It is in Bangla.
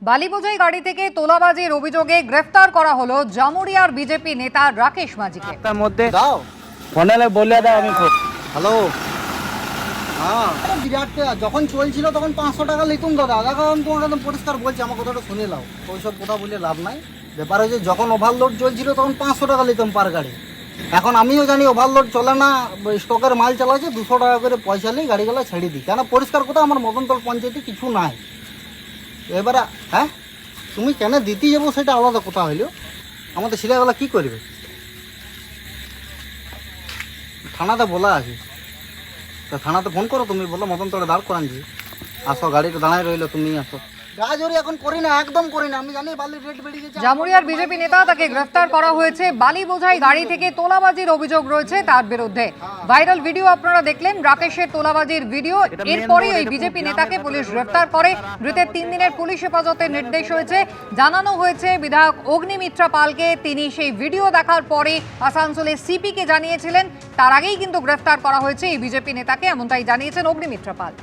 বালি বোঝাই গাড়ি থেকে তোলাবাজির অভিযোগে গ্রেফতার করা হলো জামুরিয়ার বিজেপি নেতা রাকেশ মাঝিকে। তার মধ্যে দাও ফোনে বলে দাও আমি হ্যালো। হ্যাঁ বিরাট যখন চলছিল তখন 500 টাকা লিতুম দাদা। দেখো আমি তোমাকে একদম পরিষ্কার বলছি, আমার কথাটা শুনে নাও, ওইসব কথা বলে লাভ নাই। ব্যাপার হচ্ছে যখন ওভারলোড চলছিল তখন 500 টাকা লিতাম পার গাড়ি। এখন আমিও জানি ওভারলোড চলে না, স্টকের মাল চালাচ্ছে, 200 টাকা করে পয়সা নিয়ে গাড়িগুলো ছেড়ে দিই। কেন পরিষ্কার কথা, আমার মদনতল পঞ্চায়েতে কিছু নাই। এবারে হ্যাঁ তুমি কেন দিতে যাবো সেটা আলাদা কথা হইলো, আমাদের ছেলেবেলা কি করবে? থানাতে বলা আছে, তা থানাতে ফোন করো, তুমি বলো মদনতলে দাঁড় করান যে আসো, গাড়িটা দাঁড়ায় রইলো, তুমি আসো। গাজরি এখন করি না, একদম করি না, আমি জানি বালির রেট বেড়ে গেছে। জামুরিয়ার বিজেপি নেতা তাকে গ্রেফতার করা হয়েছে। বালি বোঝাই গাড়ি থেকে তোলাবাজির অভিযোগ রয়েছে তার বিরুদ্ধে। ভাইরাল ভিডিও আপনারা দেখলেন, রাকেশের তোলাবাজির ভিডিও। এরপরই ওই বিজেপি নেতাকে পুলিশ গ্রেফতার করে। ধৃতের 3 দিনের পুলিশ হেফাজতের নির্দেশ হয়েছে। জানানো হয়েছে বিধায়ক অগ্নিমিত্রা পালকে, তিনি সেই ভিডিও দেখার পরে আসানসোলের সিপিকে জানিয়েছিলেন। তার আগেই কিন্তু গ্রেফতার করা হয়েছে এই বিজেপি নেতাকে, এমনটাই জানিয়েছেন অগ্নিমিত্রা পাল।